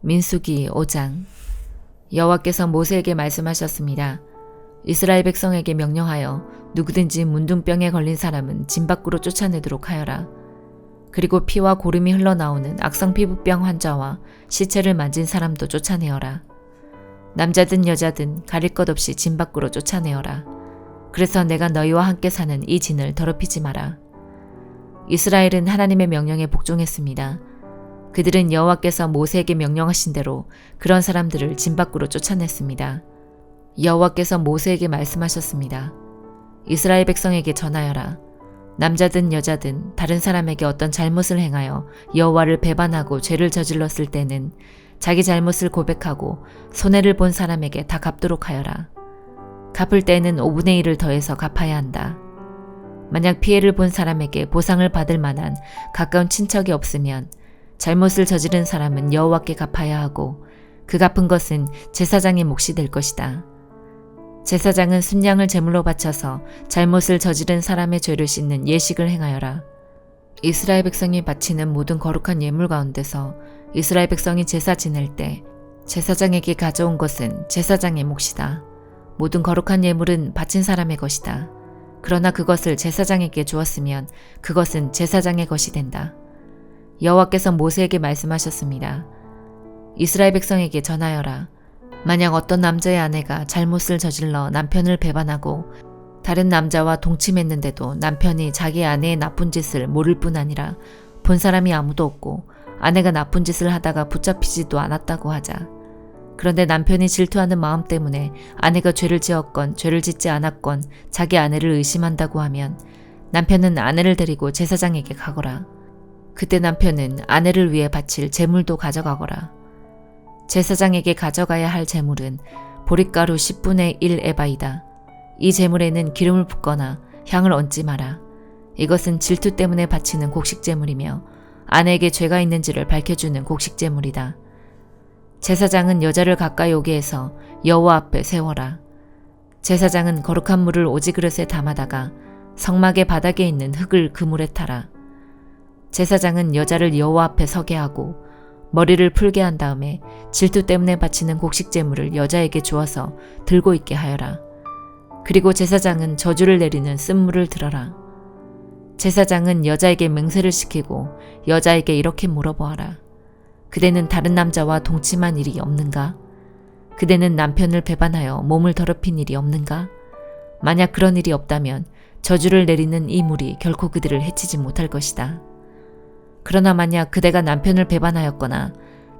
민수기 5장. 여호와께서 모세에게 말씀하셨습니다. 이스라엘 백성에게 명령하여 누구든지 문둥병에 걸린 사람은 진 밖으로 쫓아내도록 하여라. 그리고 피와 고름이 흘러나오는 악성 피부병 환자와 시체를 만진 사람도 쫓아내어라. 남자든 여자든 가릴 것 없이 진 밖으로 쫓아내어라. 그래서 내가 너희와 함께 사는 이 진을 더럽히지 마라. 이스라엘은 하나님의 명령에 복종했습니다. 그들은 여호와께서 모세에게 명령하신 대로 그런 사람들을 진 밖으로 쫓아냈습니다. 여호와께서 모세에게 말씀하셨습니다. 이스라엘 백성에게 전하여라. 남자든 여자든 다른 사람에게 어떤 잘못을 행하여 여호와를 배반하고 죄를 저질렀을 때는 자기 잘못을 고백하고 손해를 본 사람에게 다 갚도록 하여라. 갚을 때에는 5분의 1을 더해서 갚아야 한다. 만약 피해를 본 사람에게 보상을 받을 만한 가까운 친척이 없으면 잘못을 저지른 사람은 여호와께 갚아야 하고 그 갚은 것은 제사장의 몫이 될 것이다. 제사장은 순양을 제물로 바쳐서 잘못을 저지른 사람의 죄를 씻는 예식을 행하여라. 이스라엘 백성이 바치는 모든 거룩한 예물 가운데서 이스라엘 백성이 제사 지낼 때 제사장에게 가져온 것은 제사장의 몫이다. 모든 거룩한 예물은 바친 사람의 것이다. 그러나 그것을 제사장에게 주었으면 그것은 제사장의 것이 된다. 여호와께서 모세에게 말씀하셨습니다. 이스라엘 백성에게 전하여라. 만약 어떤 남자의 아내가 잘못을 저질러 남편을 배반하고 다른 남자와 동침했는데도 남편이 자기 아내의 나쁜 짓을 모를 뿐 아니라 본 사람이 아무도 없고 아내가 나쁜 짓을 하다가 붙잡히지도 않았다고 하자. 그런데 남편이 질투하는 마음 때문에 아내가 죄를 지었건 죄를 짓지 않았건 자기 아내를 의심한다고 하면 남편은 아내를 데리고 제사장에게 가거라. 그때 남편은 아내를 위해 바칠 제물도 가져가거라. 제사장에게 가져가야 할 제물은 보릿가루 10분의 1 에바이다. 이 제물에는 기름을 붓거나 향을 얹지 마라. 이것은 질투 때문에 바치는 곡식제물이며 아내에게 죄가 있는지를 밝혀주는 곡식제물이다. 제사장은 여자를 가까이 오게 해서 여호와 앞에 세워라. 제사장은 거룩한 물을 오지그릇에 담아다가 성막의 바닥에 있는 흙을 그 물에 타라. 제사장은 여자를 여호와 앞에 서게 하고 머리를 풀게 한 다음에 질투 때문에 바치는 곡식제물을 여자에게 주어서 들고 있게 하여라. 그리고 제사장은 저주를 내리는 쓴물을 들어라. 제사장은 여자에게 맹세를 시키고 여자에게 이렇게 물어보아라. 그대는 다른 남자와 동침한 일이 없는가? 그대는 남편을 배반하여 몸을 더럽힌 일이 없는가? 만약 그런 일이 없다면 저주를 내리는 이 물이 결코 그들을 해치지 못할 것이다. 그러나 만약 그대가 남편을 배반하였거나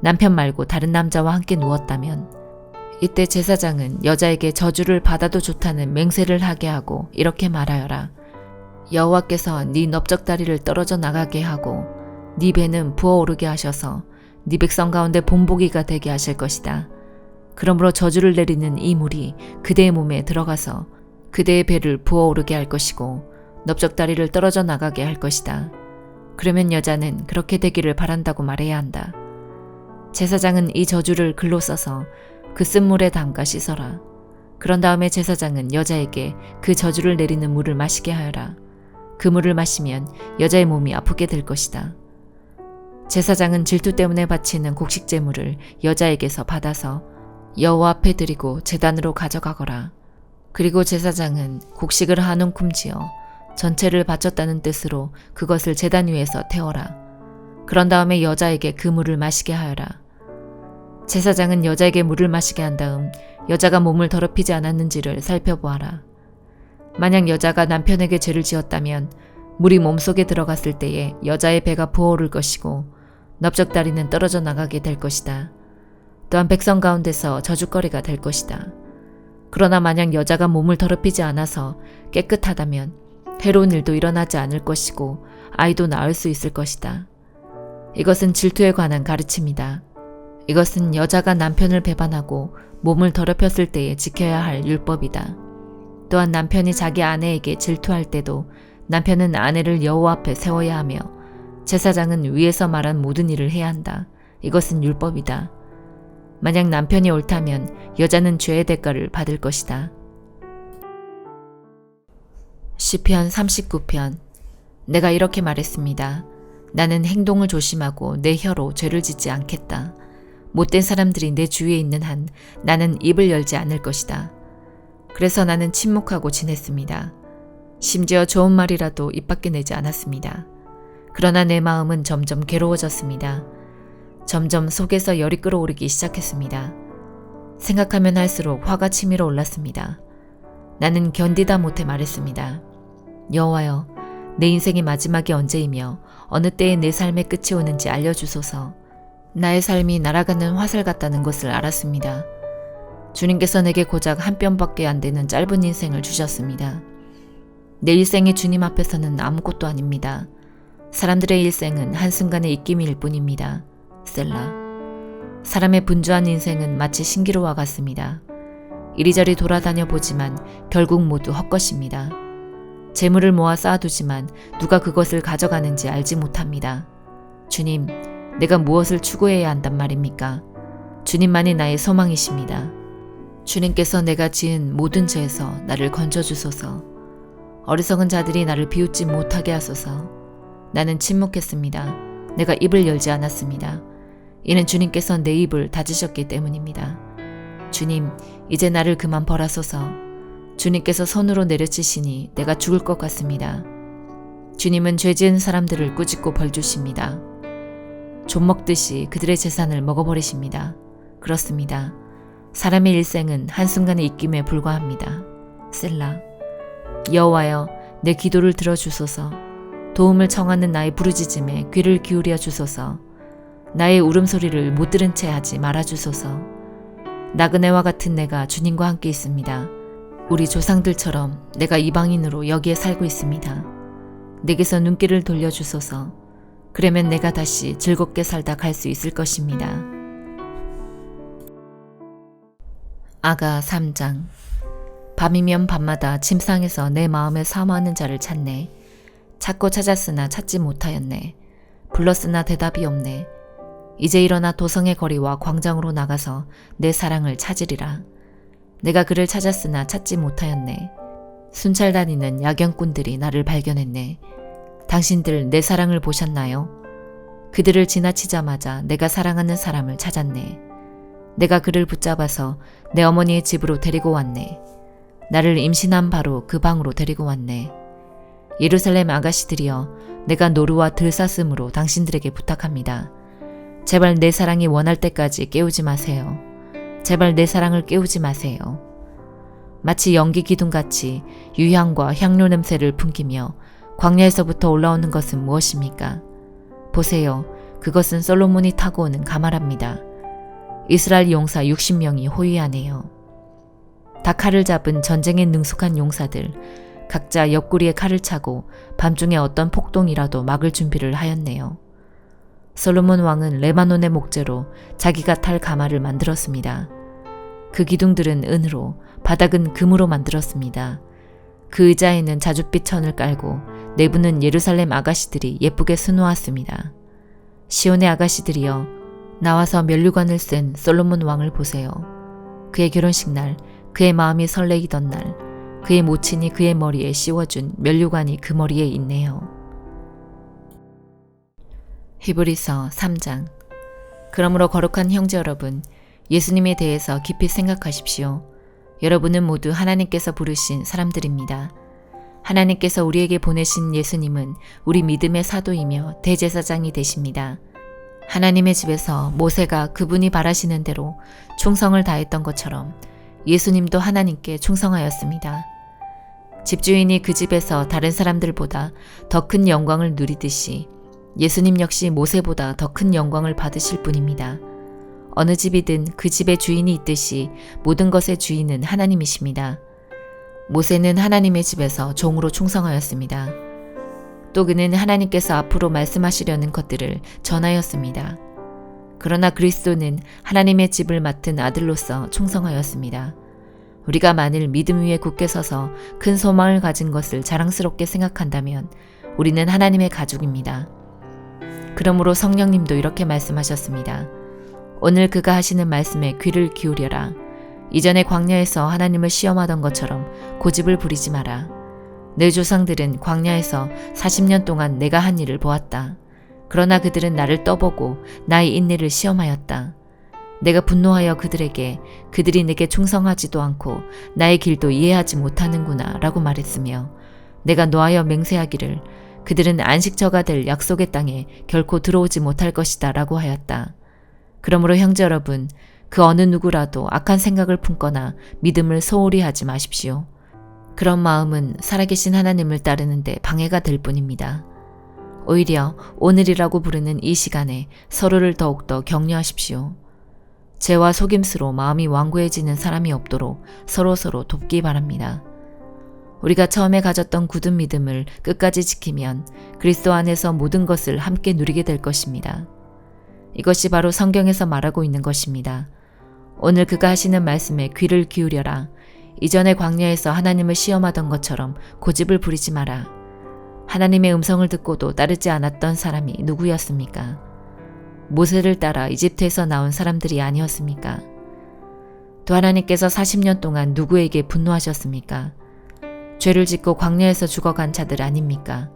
남편 말고 다른 남자와 함께 누웠다면 이때 제사장은 여자에게 저주를 받아도 좋다는 맹세를 하게 하고 이렇게 말하여라. 여호와께서 네 넓적다리를 떨어져 나가게 하고 네 배는 부어오르게 하셔서 네 백성 가운데 본보기가 되게 하실 것이다. 그러므로 저주를 내리는 이 물이 그대의 몸에 들어가서 그대의 배를 부어오르게 할 것이고 넓적다리를 떨어져 나가게 할 것이다. 그러면 여자는 그렇게 되기를 바란다고 말해야 한다. 제사장은 이 저주를 글로 써서 그 쓴물에 담가 씻어라. 그런 다음에 제사장은 여자에게 그 저주를 내리는 물을 마시게 하여라. 그 물을 마시면 여자의 몸이 아프게 될 것이다. 제사장은 질투 때문에 바치는 곡식제물을 여자에게서 받아서 여호와 앞에 드리고 제단으로 가져가거라. 그리고 제사장은 곡식을 한 움큼 지어 전체를 바쳤다는 뜻으로 그것을 제단 위에서 태워라. 그런 다음에 여자에게 그 물을 마시게 하여라. 제사장은 여자에게 물을 마시게 한 다음 여자가 몸을 더럽히지 않았는지를 살펴보아라. 만약 여자가 남편에게 죄를 지었다면 물이 몸속에 들어갔을 때에 여자의 배가 부어오를 것이고 넓적다리는 떨어져 나가게 될 것이다. 또한 백성 가운데서 저주거리가 될 것이다. 그러나 만약 여자가 몸을 더럽히지 않아서 깨끗하다면 해로운 일도 일어나지 않을 것이고 아이도 낳을 수 있을 것이다. 이것은 질투에 관한 가르침이다. 이것은 여자가 남편을 배반하고 몸을 더럽혔을 때에 지켜야 할 율법이다. 또한 남편이 자기 아내에게 질투할 때도 남편은 아내를 여호와 앞에 세워야 하며 제사장은 위에서 말한 모든 일을 해야 한다. 이것은 율법이다. 만약 남편이 옳다면 여자는 죄의 대가를 받을 것이다. 시편 39편. 내가 이렇게 말했습니다. 나는 행동을 조심하고 내 혀로 죄를 짓지 않겠다. 못된 사람들이 내 주위에 있는 한 나는 입을 열지 않을 것이다. 그래서 나는 침묵하고 지냈습니다. 심지어 좋은 말이라도 입 밖에 내지 않았습니다. 그러나 내 마음은 점점 괴로워졌습니다. 점점 속에서 열이 끓어오르기 시작했습니다. 생각하면 할수록 화가 치밀어 올랐습니다. 나는 견디다 못해 말했습니다. 여호와여, 내 인생의 마지막이 언제이며 어느 때에 내 삶의 끝이 오는지 알려주소서. 나의 삶이 날아가는 화살 같다는 것을 알았습니다. 주님께서 내게 고작 한 뼘밖에 안 되는 짧은 인생을 주셨습니다. 내 일생이 주님 앞에서는 아무것도 아닙니다. 사람들의 일생은 한순간의 입김일 뿐입니다. 셀라. 사람의 분주한 인생은 마치 신기루와 같습니다. 이리저리 돌아다녀 보지만 결국 모두 헛것입니다. 재물을 모아 쌓아두지만 누가 그것을 가져가는지 알지 못합니다. 주님, 내가 무엇을 추구해야 한단 말입니까? 주님만이 나의 소망이십니다. 주님께서 내가 지은 모든 죄에서 나를 건져주소서. 어리석은 자들이 나를 비웃지 못하게 하소서. 나는 침묵했습니다. 내가 입을 열지 않았습니다. 이는 주님께서 내 입을 닫으셨기 때문입니다. 주님, 이제 나를 그만 벌하소서. 주님께서 손으로 내려치시니 내가 죽을 것 같습니다. 주님은 죄 지은 사람들을 꾸짖고 벌 주십니다. 좀 먹듯이 그들의 재산을 먹어버리십니다. 그렇습니다. 사람의 일생은 한순간의 입김에 불과합니다. 셀라. 여호와여, 내 기도를 들어주소서. 도움을 청하는 나의 부르짖음에 귀를 기울여 주소서. 나의 울음소리를 못 들은 채 하지 말아주소서. 나그네와 같은 내가 주님과 함께 있습니다. 우리 조상들처럼 내가 이방인으로 여기에 살고 있습니다. 내게서 눈길을 돌려주소서. 그러면 내가 다시 즐겁게 살다 갈 수 있을 것입니다. 아가 3장. 밤이면 밤마다 침상에서 내 마음을 사모하는 자를 찾네. 찾고 찾았으나 찾지 못하였네. 불렀으나 대답이 없네. 이제 일어나 도성의 거리와 광장으로 나가서 내 사랑을 찾으리라. 내가 그를 찾았으나 찾지 못하였네. 순찰 다니는 야경꾼들이 나를 발견했네. 당신들 내 사랑을 보셨나요? 그들을 지나치자마자 내가 사랑하는 사람을 찾았네. 내가 그를 붙잡아서 내 어머니의 집으로 데리고 왔네. 나를 임신한 바로 그 방으로 데리고 왔네. 예루살렘 아가씨들이여, 내가 노루와 들사슴으로 당신들에게 부탁합니다. 제발 내 사랑이 원할 때까지 깨우지 마세요. 제발 내 사랑을 깨우지 마세요. 마치 연기 기둥같이 유향과 향료 냄새를 풍기며 광야에서부터 올라오는 것은 무엇입니까? 보세요. 그것은 솔로몬이 타고 오는 가마랍니다. 이스라엘 용사 60명이 호위하네요. 다 칼을 잡은 전쟁에 능숙한 용사들, 각자 옆구리에 칼을 차고 밤중에 어떤 폭동이라도 막을 준비를 하였네요. 솔로몬 왕은 레바논의 목재로 자기가 탈 가마를 만들었습니다. 그 기둥들은 은으로, 바닥은 금으로 만들었습니다. 그 의자에는 자줏빛 천을 깔고 내부는 예루살렘 아가씨들이 예쁘게 수놓았습니다. 시온의 아가씨들이여, 나와서 면류관을 쓴 솔로몬 왕을 보세요. 그의 결혼식 날, 그의 마음이 설레이던 날, 그의 모친이 그의 머리에 씌워준 면류관이 그 머리에 있네요. 히브리서 3장. 그러므로 거룩한 형제 여러분, 예수님에 대해서 깊이 생각하십시오. 여러분은 모두 하나님께서 부르신 사람들입니다. 하나님께서 우리에게 보내신 예수님은 우리 믿음의 사도이며 대제사장이 되십니다. 하나님의 집에서 모세가 그분이 바라시는 대로 충성을 다했던 것처럼 예수님도 하나님께 충성하였습니다. 집주인이 그 집에서 다른 사람들보다 더 큰 영광을 누리듯이 예수님 역시 모세보다 더 큰 영광을 받으실 분입니다. 어느 집이든 그 집의 주인이 있듯이 모든 것의 주인은 하나님이십니다. 모세는 하나님의 집에서 종으로 충성하였습니다. 또 그는 하나님께서 앞으로 말씀하시려는 것들을 전하였습니다. 그러나 그리스도는 하나님의 집을 맡은 아들로서 충성하였습니다. 우리가 만일 믿음 위에 굳게 서서 큰 소망을 가진 것을 자랑스럽게 생각한다면 우리는 하나님의 가족입니다. 그러므로 성령님도 이렇게 말씀하셨습니다. 오늘 그가 하시는 말씀에 귀를 기울여라. 이전에 광야에서 하나님을 시험하던 것처럼 고집을 부리지 마라. 내 조상들은 광야에서 40년 동안 내가 한 일을 보았다. 그러나 그들은 나를 떠보고 나의 인내를 시험하였다. 내가 분노하여 그들에게 그들이 내게 충성하지도 않고 나의 길도 이해하지 못하는구나 라고 말했으며 내가 노하여 맹세하기를 그들은 안식처가 될 약속의 땅에 결코 들어오지 못할 것이다 라고 하였다. 그러므로 형제 여러분, 그 어느 누구라도 악한 생각을 품거나 믿음을 소홀히 하지 마십시오. 그런 마음은 살아계신 하나님을 따르는데 방해가 될 뿐입니다. 오히려 오늘이라고 부르는 이 시간에 서로를 더욱더 격려하십시오. 죄와 속임수로 마음이 완고해지는 사람이 없도록 서로서로 돕기 바랍니다. 우리가 처음에 가졌던 굳은 믿음을 끝까지 지키면 그리스도 안에서 모든 것을 함께 누리게 될 것입니다. 이것이 바로 성경에서 말하고 있는 것입니다. 오늘 그가 하시는 말씀에 귀를 기울여라. 이전의 광야에서 하나님을 시험하던 것처럼 고집을 부리지 마라. 하나님의 음성을 듣고도 따르지 않았던 사람이 누구였습니까? 모세를 따라 이집트에서 나온 사람들이 아니었습니까? 또 하나님께서 40년 동안 누구에게 분노하셨습니까? 죄를 짓고 광야에서 죽어간 자들 아닙니까?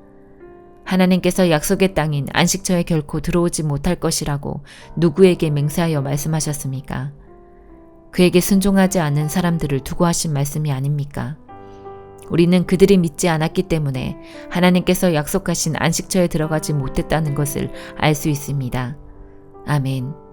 하나님께서 약속의 땅인 안식처에 결코 들어오지 못할 것이라고 누구에게 맹세하여 말씀하셨습니까? 그에게 순종하지 않은 사람들을 두고 하신 말씀이 아닙니까? 우리는 그들이 믿지 않았기 때문에 하나님께서 약속하신 안식처에 들어가지 못했다는 것을 알 수 있습니다. 아멘.